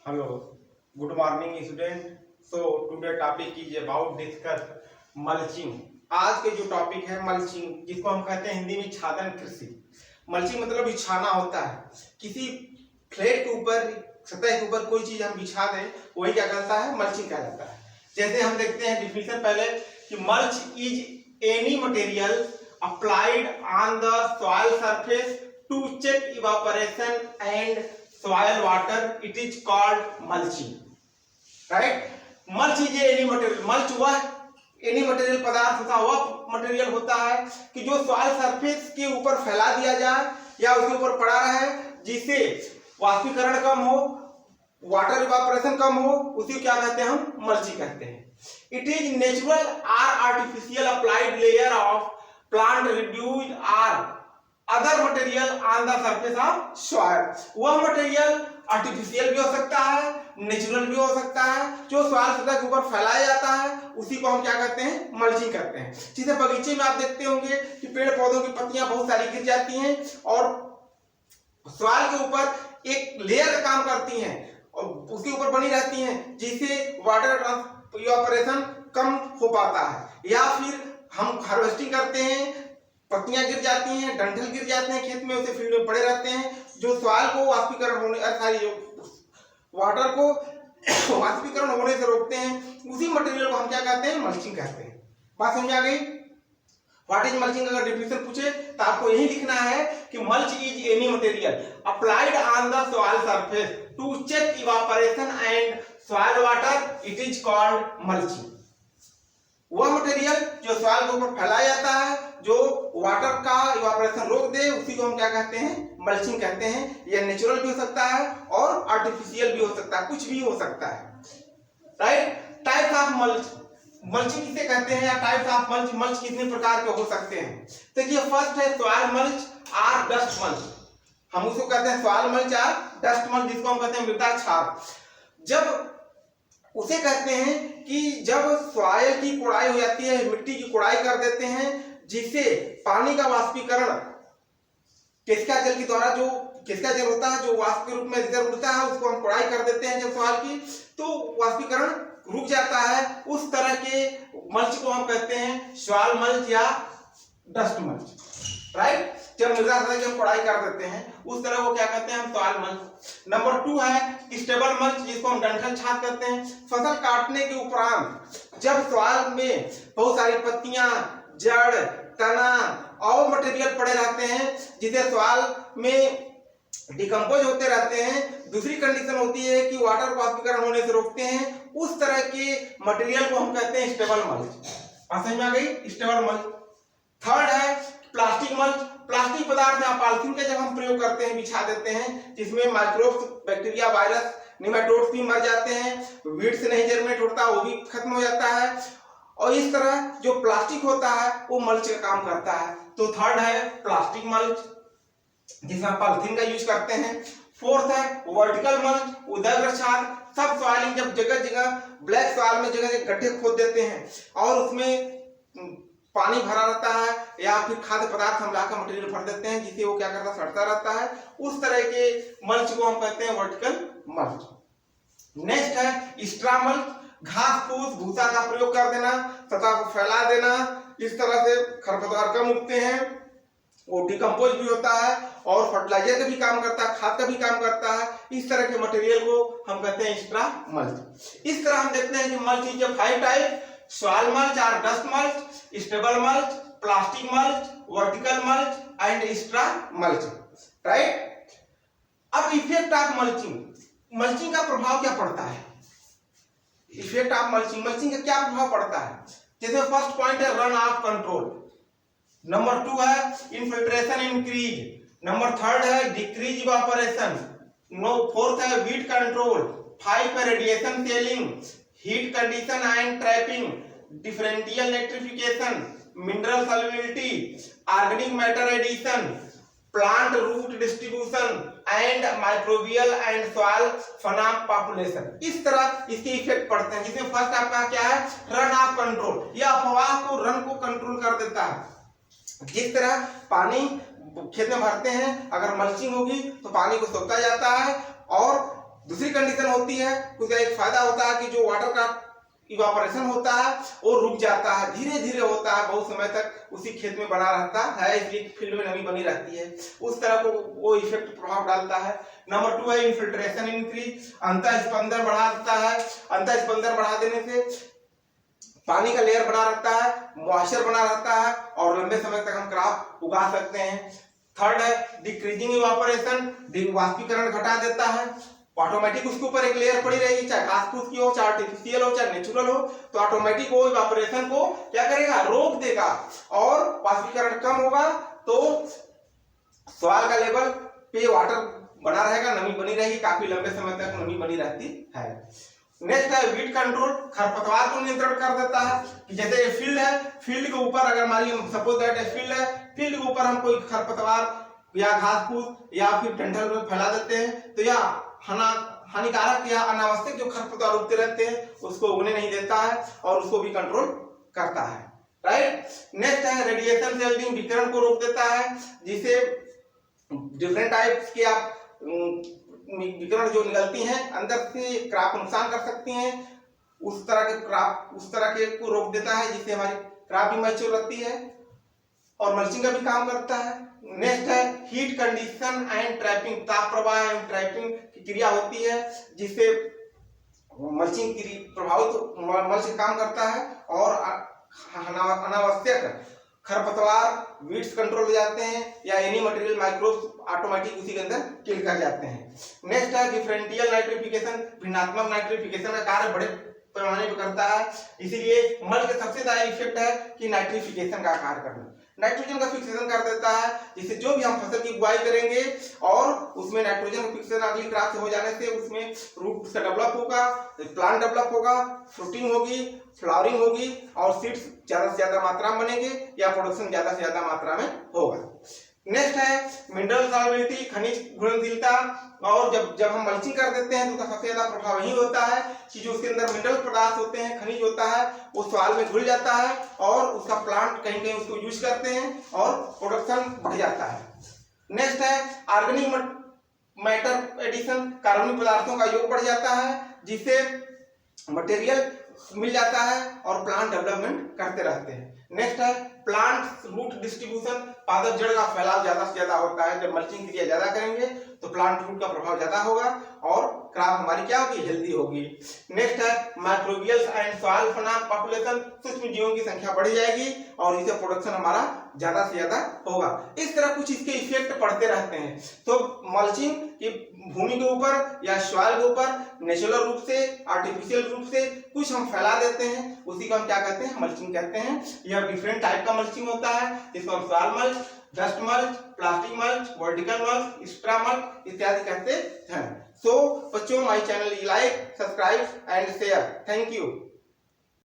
Hello, good morning student. So today topic is about discuss mulching. आज के जो topic है मल्चिंग, जिसको हम कहते हैं हिंदी में छादन कृषि। मल्चिंग मतलब बिछाना होता है। किसी फ्लैट के ऊपर, सतह के ऊपर कोई चीज हम बिछा दें, वही क्या कहता है, मल्चिंग कहा जाता है। जैसे हम देखते हैं डिफिनेशन पहले कि mulch is any material applied on the soil surface to check evaporation and soil water, it is called mulching, right? mulch is any material, mulch वह any material पदार्थ होता है, वह मटेरियल होता है कि जो सॉइल सरफेस के ऊपर फैला दिया जाए या उसके ऊपर पड़ा रहे, जिससे वाष्पीकरण कम हो, वाटर इवापोरेशन कम हो, उसी क्या कहते हैं हम, मल्चिंग कहते हैं। इट इज नेचुरल और artificial applied layer of plant reduced और other material on the surface of soil. वह मटेरियल आर्टिफिशियल भी हो सकता है, नेचुरल भी हो सकता है, जो सॉइल सतह के ऊपर फैलाया जाता है, उसी को हम क्या कहते हैं, मल्चिंग करते हैं। जैसे बगीचे में आप देखते होंगे कि पेड़ पौधों की पत्तियां बहुत सारी गिर जाती हैं और सॉइल के ऊपर एक लेयर का काम करती हैं और उसके ऊपर बनी रहती हैं, जिससे वाटर इवापोरेशन कम हो पाता है। या फिर हम हार्वेस्टिंग करते हैं, पत्तियां गिर जाती हैं, डंठल गिर जाते हैं खेत में, उसे फील्ड में पड़े रहते हैं, जो सॉइल को वाष्पीकरण होने वाटर को वाष्पीकरण होने से रोकते हैं, उसी मटेरियल को हम क्या कहते हैं, मल्चिंग कहते हैं। बात समझ आ गई? What is mulching? अगर डिफिनेशन पूछे तो आपको यही लिखना है कि mulch is any material applied on the soil surface to check evaporation and soil water, it is called mulching. वह मटेरियल जो सॉइल के ऊपर फैलाया जाता है, जो वाटर का इवापोरेशन रोक दे, उसी को हम क्या कहते हैं, मल्चिंग कहते हैं। यह नेचुरल भी हो सकता है और आर्टिफिशियल भी हो सकता है, कुछ भी हो सकता है, right? Types of mulch, mulching किसे कहते हैं या टाइप्स ऑफ मल्च, मल्च कितने प्रकार के हो सकते हैं? देखिए, फर्स्ट है सॉइल मल्च और डस्ट मल्च। हम उसको कहते हैं सॉइल मल्च और डस्ट मल्च, जिसको हम कहते हैं मृदा क्षार। जब उसे कहते हैं कि जब सॉइल की कोड़ाई हो जाती है, मिट्टी की कोड़ाई कर देते हैं, जिससे पानी का वाष्पीकरण केशिका जल के द्वारा, जो केशिका जल होता है जो वाष्प के रूप में रिजर्व होता है, उसको हम कोड़ाई कर देते हैं जब सॉइल की, तो वाष्पीकरण रुक जाता है। उस तरह के मल्च को हम कहते हैं सॉइल मल्च या डस्ट मल्च, राइट? जब मृदा सतह की हम कोड़ाई कर देते हैं, उस तरह को क्या कहते हैं हम, सॉइल मल्च। नंबर 2 है स्टेबल मल्च, जिसको हम डंठल छाद कहते हैं। फसल काटने के उपरांत जब सॉइल में बहुत सारी पत्तियां, जड़, तना और मटेरियल पड़े रहते हैं, जिसे सॉइल में डिकम्पोज होते रहते हैं, दूसरी कंडीशन होती है कि वाटर वाष्पीकरण होने से रोकते हैं, उस तरह के मटेरियल को हम कहते हैं स्टेबल मल्च। समझ में आ गई? Stable mulch. थर्ड है प्लास्टिक मल्च। प्लास्टिक पदार्थ या पॉलिथीन का जब हम प्रयोग करते हैं, बिछा देते हैं, जिसमें माइक्रोब्स, बैक्टीरिया, वायरस, निमेटोड्स भी मर जाते हैं, वीड्स नहीं जर्मिनेट होता, वो भी खत्म हो जाता है, और इस तरह जो प्लास्टिक होता है वो मल्च का काम करता है। तो थर्ड है प्लास्टिक मल्च, जिसमें पॉलिथीन का यूज करते हैं। फोर्थ है वर्टिकल मल्च, उदग्र छाद। सब सॉइलिंग, जब जगह जगह ब्लैक सॉइल में जगह जगह गड्ढे खोद देते हैं और उसमें पानी भरा रहता है या फिर खाद्य पदार्थ हम लाकर मटेरियल भर देते हैं, जिससे वो क्या करता है, सड़ता रहता है, उस तरह के मल्च को हम कहते हैं वर्टिकल मल्च। नेक्स्ट है स्ट्रा मल्च। घास फूस, भूसा का प्रयोग कर देना, सतह को फैला देना, इस तरह से खरपतवार कम उगते हैं, वो डिकम्पोज भी होता है और फर्टिलाइजर का भी काम करता है, खाद का भी काम करता है। इस तरह के मटेरियल को हम कहते हैं स्ट्रा मल्च। इस तरह हम देखते हैं कि mulch is 5 type: soil mulch और dust mulch, stubble mulch, plastic mulch, vertical mulch and straw mulch, right? अब इफेक्ट ऑफ मल्चिंग, मल्चिंग का प्रभाव क्या पड़ता है? इफेक्ट ऑफ मल्चिंग, मल्चिंग का क्या प्रभाव पड़ता है? जैसे फर्स्ट पॉइंट है रन ऑफ कंट्रोल, नंबर 2 है इन्फिल्ट्रेशन इंक्रीज, नंबर 3 है डिक्रीज इवापोरेशन, 4th है वीट कंट्रोल, 5 है radiation sealing, heat condition and trapping, differential electrification, mineral solubility, organic matter addition, plant root distribution and microbial and soil fauna population. इस तरह इसके effect पड़ते हैं, जिसमें first आपका क्या है, रन ऑफ कंट्रोल। यह अफवाह को, रन को कंट्रोल कर देता है। जिस तरह पानी खेत में भरते हैं, अगर मल्चिंग होगी तो पानी को सोखा जाता है और दूसरी कंडीशन होती है, उसका एक फायदा होता है कि जो वाटर का इवापोरेशन होता है वो रुक जाता है, धीरे धीरे होता है, बहुत समय तक उसी खेत में बना रहता है, इसलिए फील्ड में नमी बनी रहती है। उस तरह को वो इफेक्ट प्रभाव डालता है। नंबर 2 है इन्फिल्ट्रेशन इंक्रीज, अंतः स्पंदन बढ़ा देता है। अंतः स्पंदन बढ़ा देने से पानी का लेयर बना रहता है, मॉइस्चर बना रहता है और लंबे समय तक हम क्रॉप उगा सकते हैं। थर्ड है डिक्रीजिंग इवापोरेशन, वाष्पीकरण घटा देता है। ऑटोमेटिक उसके ऊपर एक लेयर पड़ी रहेगी, चाहे घास फूस की हो, चाहे आर्टिफिशियल हो, चाहे नेचुरल हो, तो ऑटोमेटिक वो इवापोरेशन को क्या करेगा, रोक देगा और वाष्पीकरण कम होगा, तो सॉइल का लेवल पे वाटर बना रहेगा, नमी बनी रहेगी, काफी लंबे समय तक नमी बनी रहती है। नेक्स्ट है वीड कंट्रोल, खरपतवार को नियंत्रण कर देता है। कि जैसे ये फील्ड है, फील्ड के ऊपर अगर हमारी सपोज दैट फील्ड है, फील्ड के ऊपर हम कोई खरपतवार या घास फूस या फिर डंठल में फैला देते हैं, तो यह हानिकारक या अनावश्यक जो खरपतवार उगते रहते हैं उसको उगने नहीं देता है और उसको भी कंट्रोल करता है। राइट। नेक्स्ट है रेडिएशन शेल्डिंग, विकिरण को रोक देता है, जिसे डिफरेंट टाइप्स के आप विकिरण जो निकलती हैं अंदर से क्रॉप को नुकसान कर सकती हैं, उस तरह के को रोक देता है, जिससे हमारी क्रॉप भी मैच्योर रहती है और मल्चिंग का भी काम करता है। नेक्स्ट है हीट कंडीशन एंड ट्रैपिंग, ताप प्रवाह एवं ट्रैपिंग की क्रिया होती है, जिससे मल्चिंग प्रभावित मल्च काम करता है और अनावश्यक खरपतवार वीड्स कंट्रोल हो जाते हैं या एनी मटेरियल माइक्रोब्स ऑटोमेटिक उसी के अंदर किल कर जाते हैं। नेक्स्ट है डिफरेंशियल नाइट्रिफिकेशन, भिन्नात्मक नाइट्रिफिकेशन का कार्य बड़े पैमाने पर करता है, इसीलिए मल्च का सबसे ज्यादा इफेक्ट है कि नाइट्रिफिकेशन का कार्य करना, नाइट्रोजन का फिक्सेशन कर देता है, जिससे जो भी हम फसल की बुआई करेंगे और उसमें नाइट्रोजन का फिक्सेशन अगली क्रॉप से हो जाने से उसमें रूट से डेवलप होगा, प्लांट डेवलप होगा, फ्रूटिंग होगी, फ्लावरिंग होगी और सीड्स ज्यादा से ज्यादा मात्रा में बनेंगे या प्रोडक्शन ज्यादा से ज्यादा मात्रा में होगा। नेक्स्ट है मिनरल सॉल्युबिलिटी, खनिज घुलनशीलता, और जब हम मल्चिंग कर देते हैं तो उसका सबसे ज्यादा प्रभाव यही होता है कि जो उसके अंदर मिनरल पदार्थ होते हैं, खनिज होता है, वो सॉइल में घुल जाता है और उसका प्लांट कहीं कहीं उसको यूज करते हैं और प्रोडक्शन बढ़ जाता है। नेक्स्ट है ऑर्गेनिक मैटर एडिशन, कार्बनिक पदार्थों का योग बढ़ जाता है, जिससे मटेरियल मिल जाता है और प्लांट डेवलपमेंट करते रहते हैं। नेक्स्ट है प्लांट रूट डिस्ट्रीब्यूशन, पादप जड़ का फैलाव ज्यादा से ज्यादा होता है, जब मल्चिंग क्रिया ज्यादा करेंगे तो प्लांट रूट का प्रभाव ज्यादा होगा और क्रॉप हमारी क्या होगी, हेल्दी होगी। नेक्स्ट है माइक्रोबियल्स एंड सॉइल पॉपुलेशन, सूक्ष्म जीवों की संख्या बढ़ जाएगी और इससे प्रोडक्शन हमारा ज्यादा से ज्यादा होगा। इस तरह कुछ इसके इफेक्ट पड़ते रहते हैं। तो मल्चिंग की भूमि के ऊपर या सॉइल के ऊपर नेचुरल रूप से, आर्टिफिशियल रूप से कुछ हम फैला देते हैं, उसी को हम क्या कहते हैं, मल्चिंग कहते हैं। यह डिफरेंट टाइप का मल्चिंग होता है, जिसको हम soil mulch, dust mulch, plastic mulch, vertical mulch, straw mulch इत्यादि कहते हैं। सो बच्चों, my channel like, subscribe and share. Thank you.